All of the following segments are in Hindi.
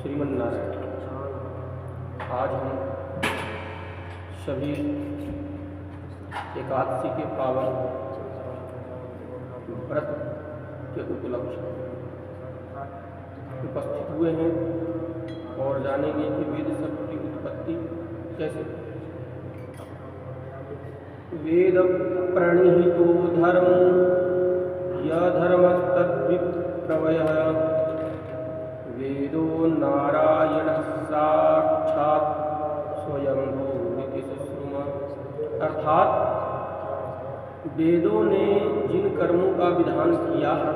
श्रीमन्नारायण। आज हम सभी एकादशी के पावन व्रत के उपलक्ष्य उपस्थित हुए हैं और जानेंगे कि वेद शब्द की उत्पत्ति कैसे। वेद प्रणिहितो धर्म यधर्मस्तद्विप्रवयः वेदो नारायण साक्षात् स्वयंभूरिति सुश्रुमा। अर्थात वेदों ने जिन कर्मों का विधान किया है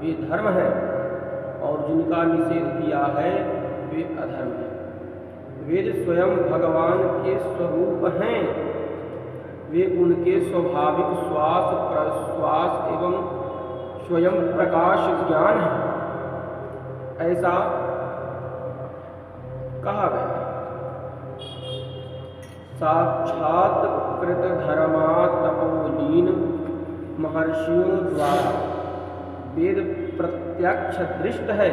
वे धर्म है और जिनका निषेध किया है वे अधर्म है। वेद स्वयं भगवान के स्वरूप हैं, वे उनके स्वाभाविक श्वास प्रश्वास एवं स्वयं प्रकाश ज्ञान है, ऐसा कहा गया। साक्षात कृत धर्मा तपोलीन महर्षियों द्वारा वेद प्रत्यक्ष दृष्ट है।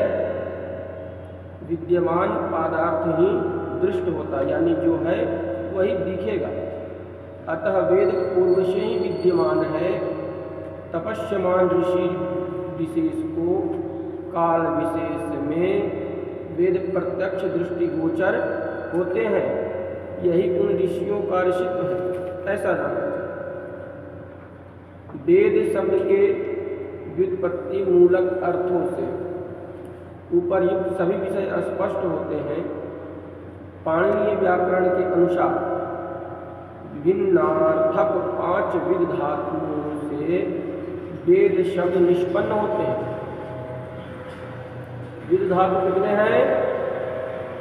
विद्यमान पदार्थ ही दृष्ट होता, यानी जो है वही दिखेगा। अतः वेद पूर्व से ही विद्यमान है। तपस्यमान ऋषि विशेष को काल विशेष में वेद प्रत्यक्ष दृष्टिगोचर होते हैं। यही उन ऋषियों का ऋषित्व है, ऐसा जाना। वेद शब्द के व्युत्पत्ति मूलक अर्थों से उपर्युक्त सभी विषय स्पष्ट होते हैं। पाणिनीय व्याकरण के अनुसार विभिन्नार्थक 5 विध धातुओं से वेद शब्द निष्पन्न होते हैं। विध धातु कितने हैं?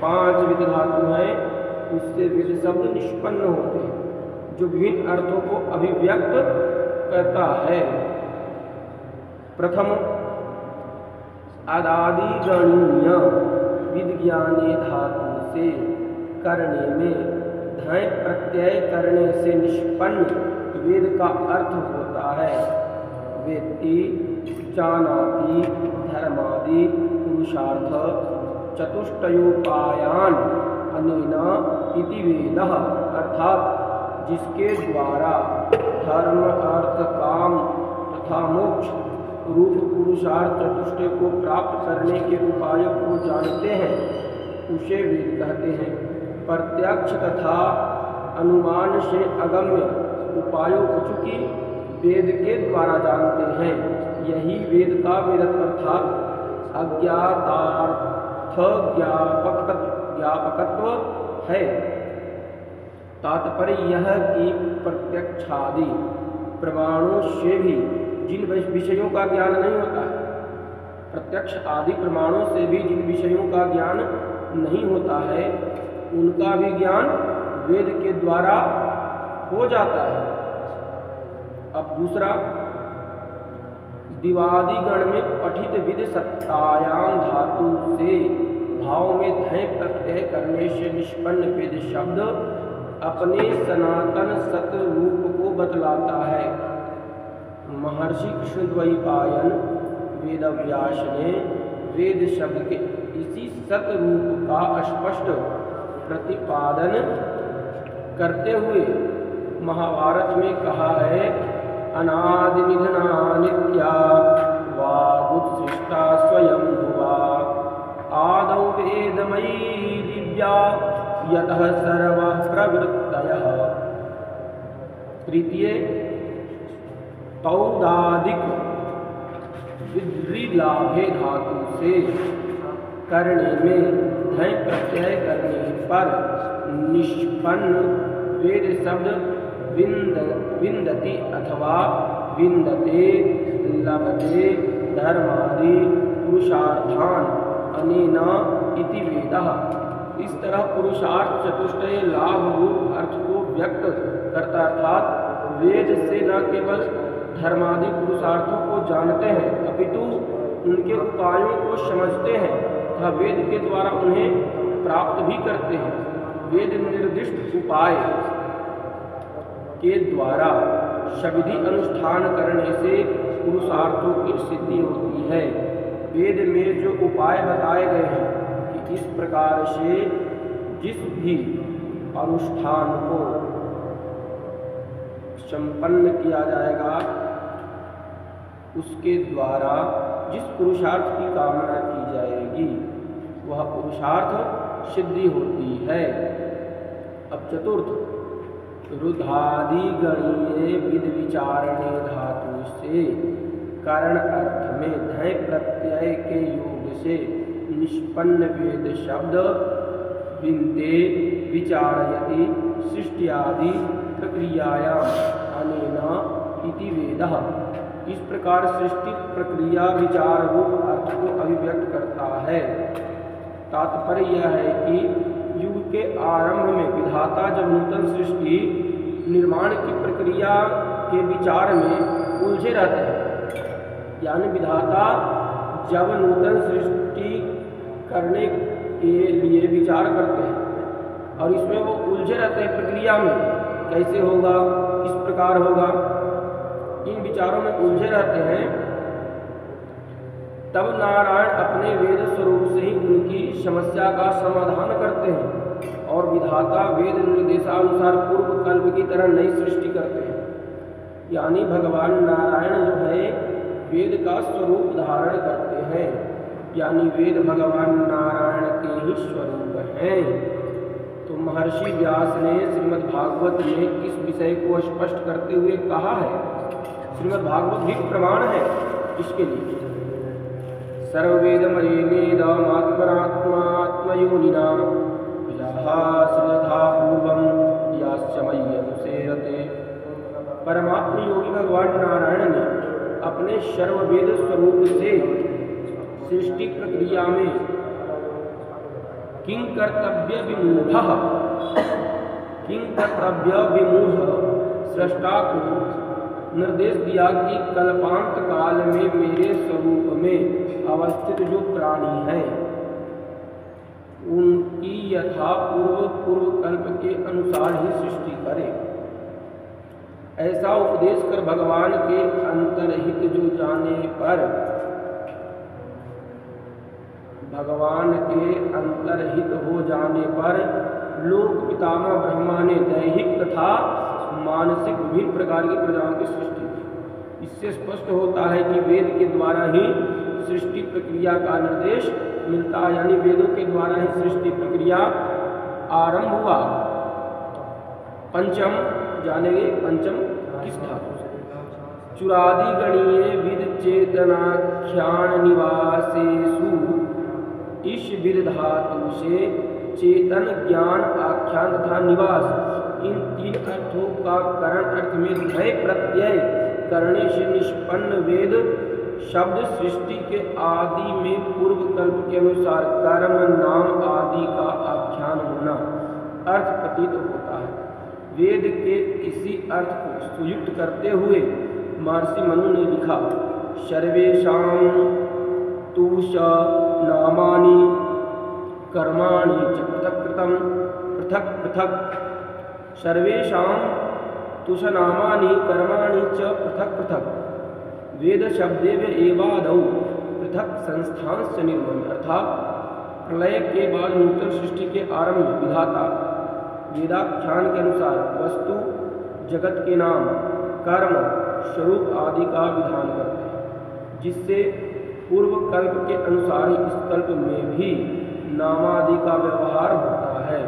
5 विध धातु हैं, उससे वेद शब्द निष्पन्न होते हैं जो विभिन्न अर्थों को अभिव्यक्त करता है। प्रथम अदादि गणीय विज्ञाने धातु से करने में धय प्रत्यय करने से निष्पन्न वेद का अर्थ होता है। वेत्ति जानाति धर्मादि पुरुषार्थ चतुष्टयोपायान अनेना इति वेदः। अर्थात जिसके द्वारा धर्म अर्थ काम तथा मोक्ष रूप पुरुषार्थ चतुष्टय को प्राप्त करने के उपायों को जानते हैं उसे वेद कहते हैं। प्रत्यक्ष तथा अनुमान से अगम्य उपायों को चूंकि वेद के द्वारा जानते हैं, यही वेद का वेदत्व अर्थात अज्ञातार्थ ज्ञापकत्व है। तात्पर्य यह कि प्रत्यक्षादि प्रमाणों से भी जिन विषयों का ज्ञान नहीं होता है, प्रत्यक्ष आदि प्रमाणों से भी जिन विषयों का ज्ञान नहीं होता है, उनका भी ज्ञान वेद के द्वारा हो जाता है। अब दूसरा, दिवादिगण में पठित विद सत्तायाम धातु से भाव में धय प्रत्यय करने से निष्पन्न वेद शब्द अपने सनातन सत रूप को बतलाता है। महर्षि कृष्णद्वैपायन वेदव्यास ने वेद शब्द के इसी सत रूप का स्पष्ट प्रतिपादन करते हुए महाभारत में कहा है, अनादि निधना नित्या वागुत्सृष्टा स्वयं भुवा आदौ वेदमयी दिव्या यतः सर्वः प्रवृत्तयः। तृतीय तौदादिक विद्रिलाभे धातु से करने में धय प्रत्यय करने पर निष्पन्न वेद शब्द विन्दति अथवा विन्दते लभते धर्मादि पुरुषार्थान अनेना इति वेदः। इस तरह पुरुषार्थ चतुष्टय लाभ रूप अर्थ को व्यक्त करता, अर्थात वेद से न केवल धर्मादि पुरुषार्थों को जानते हैं अपितु उनके उपायों को समझते हैं तथा वेद के द्वारा उन्हें प्राप्त भी करते हैं। वेद निर्दिष्ट उपाय के द्वारा सविधि अनुष्ठान करने से पुरुषार्थों की सिद्धि होती है। वेद में जो उपाय बताए गए हैं कि इस प्रकार से जिस भी अनुष्ठान को संपन्न किया जाएगा उसके द्वारा जिस पुरुषार्थ की कामना की जाएगी वह पुरुषार्थ सिद्धि होती है। अब चतुर्थ, रुधादि गणीय विद विचारणे धातु से कारण अर्थ में धय प्रत्यय के योग से निष्पन्न वेद शब्द विन्ते विचारयति सृष्टियादि प्रक्रियायाम अनेना इति वेदः। इस प्रकार सृष्टि प्रक्रिया विचार रूप अर्थ को अभिव्यक्त करता है। तात्पर्य यह है कि युग के आरंभ में विधाता जब नूतन सृष्टि निर्माण की प्रक्रिया के विचार में उलझे रहते हैं, यानी विधाता जब नूतन सृष्टि करने के लिए विचार करते हैं और इसमें वो उलझे रहते हैं प्रक्रिया में, कैसे होगा, किस प्रकार होगा, इन विचारों में उलझे रहते हैं, तब नारायण अपने वेद स्वरूप से ही उनकी समस्या का समाधान करते हैं और विधाता वेद निर्देशानुसार पूर्व कल्प की तरह नई सृष्टि करते हैं। यानी भगवान नारायण जो है वेद का स्वरूप धारण करते हैं, यानी वेद भगवान नारायण के ही स्वरूप हैं। तो महर्षि व्यास ने श्रीमद् भागवत में इस विषय को स्पष्ट करते हुए कहा है। श्रीमद् भागवत भी प्रमाण है इसके लिए। सर्ववेदमयेनेदमात्मनात्मयोनिना यथा पूर्वं यास्यमय्यनुसेरते। परमात्म योगी भगवान नारायण ने अपने सर्ववेद स्वरूप से सृष्टि प्रक्रिया में किं कर्तव्य विमूढ़ सृष्टा को निर्देश दिया कि कल्पांत काल में मेरे स्वरूप में अवस्थित जो प्राणी हैं उनकी यथा पूर्व कल्प के अनुसार ही सृष्टि करें। ऐसा उपदेश कर भगवान के अंतर्हित हो जाने पर लोक पितामह ब्रह्मा ने दैहिक तथा मानसिक विभिन्न प्रकार की प्रजाओं की सृष्टि की। इससे स्पष्ट होता है कि वेद के द्वारा ही सृष्टि प्रक्रिया का निर्देश मिलता है, यानी वेदों के द्वारा ही सृष्टि प्रक्रिया आरंभ हुआ। पंचम जानेंगे, पंचम किस धातु से? चुरादि गणीय विद चेतनाख्यान निवासेषु। इस विद धातु से चेतन, ज्ञान, आख्यान तथा निवास, इन तीन अर्थों का करण अर्थ में धय प्रत्यय करने से निष्पन्न वेद शब्द सृष्टि के आदि में पूर्व कल्प के अनुसार कर्म, नाम आदि का आख्यान होना अर्थ प्रतीत होता है। वेद के इसी अर्थ को सुयुक्त करते हुए महर्षि मनु ने लिखा, सर्वेषां तुष नामानि कर्माणि च पृथक् कृतं पृथक् पृथक्। सर्वेषां तुष नामानि कर्माणि च पृथक् पृथक्। वेद शब्देव एवादौ पृथक् संस्थांश्च निर्मम। अर्थात प्रलय के बाद नूतन सृष्टि के आरंभ में विधाता वेदाख्यान के अनुसार वस्तु, जगत के नाम, कर्म, स्वरूप आदि का विधान करते हैं, जिससे पूर्व कल्प के अनुसार ही इस कल्प में भी नामादि का व्यवहार होता है।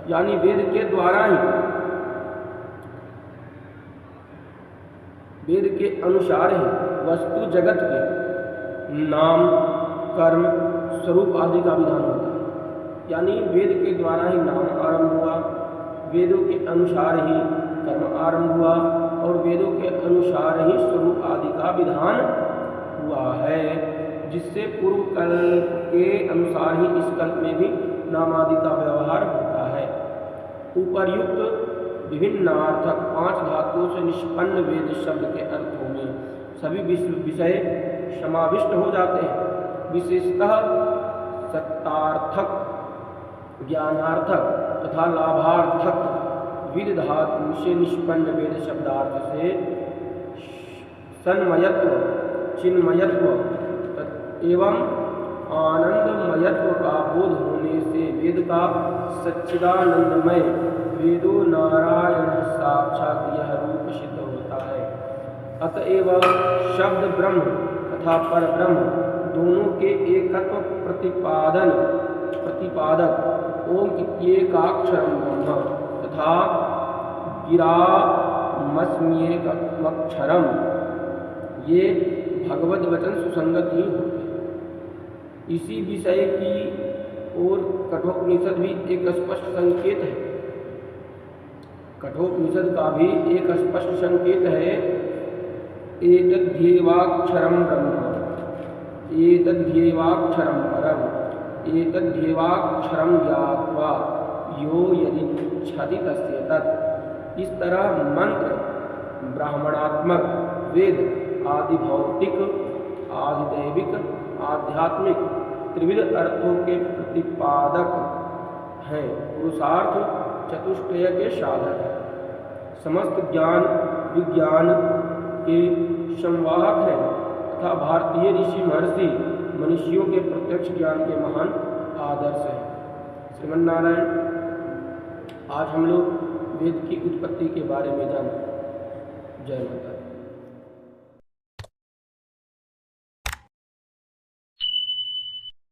यानी वेद के द्वारा ही, वेद के अनुसार ही वस्तु, जगत के नाम, कर्म, स्वरूप आदि का विधान होता है। यानी वेद के द्वारा ही नाम आरंभ हुआ, वेदों के अनुसार ही कर्म आरंभ हुआ और वेदों के अनुसार ही स्वरूप आदि का विधान हुआ है, जिससे पूर्व कल्प के अनुसार ही इस कल्प में भी नाम आदि का व्यवहार होता है। उपर्युक्त विभिन्नार्थक 5 धातुओं से निष्पन्न वेद शब्द के अर्थों में सभी विषय समाविष्ट हो जाते हैं। विशेषतः सत्तार्थक, ज्ञानार्थक तथा लाभार्थक विद धातु से निष्पन्न वेद शब्दार्थ से सन्मयत्व, चिन्मयत्व एवं आनंदमयत्व का बोध होने से वेद का सच्चिदानंदमय वेदो नारायण साक्षात यह रूप सिद्ध होता है। अतएव शब्द ब्रह्म तथा पर ब्रह्म दोनों के एकत्व प्रतिपादक ओम इत्येकाक्षरम ब्रह्म तथा गिरामस्म्येकमक्षरम ये भगवद वचन सुसंगत ही होते हैं। इसी विषय की ओर कठोपनिषद भी एक स्पष्ट संकेत है। कठोपनिषद का भी एक स्पष्ट संकेत है, एतद्ध्येवाक्षरं ब्रह्म एतद्ध्येवाक्षरं परम एतद्ध्येवाक्षरं ज्ञात्वा यो यदिच्छति तस्य तत्। इस तरह मंत्र ब्राह्मणात्मक वेद आदि भौतिक आदि दैविक आध्यात्मिक त्रिविध अर्थों के प्रतिपादक हैं, पुरुषार्थ चतुष्टय के साधक हैं, समस्त ज्ञान विज्ञान के संवाहक हैं तथा भारतीय ऋषि महर्षि मनुष्यों के प्रत्यक्ष ज्ञान के महान आदर्श हैं। श्रीमन्नारायण, आज हम लोग वेद की उत्पत्ति के बारे में जाने। जय माता।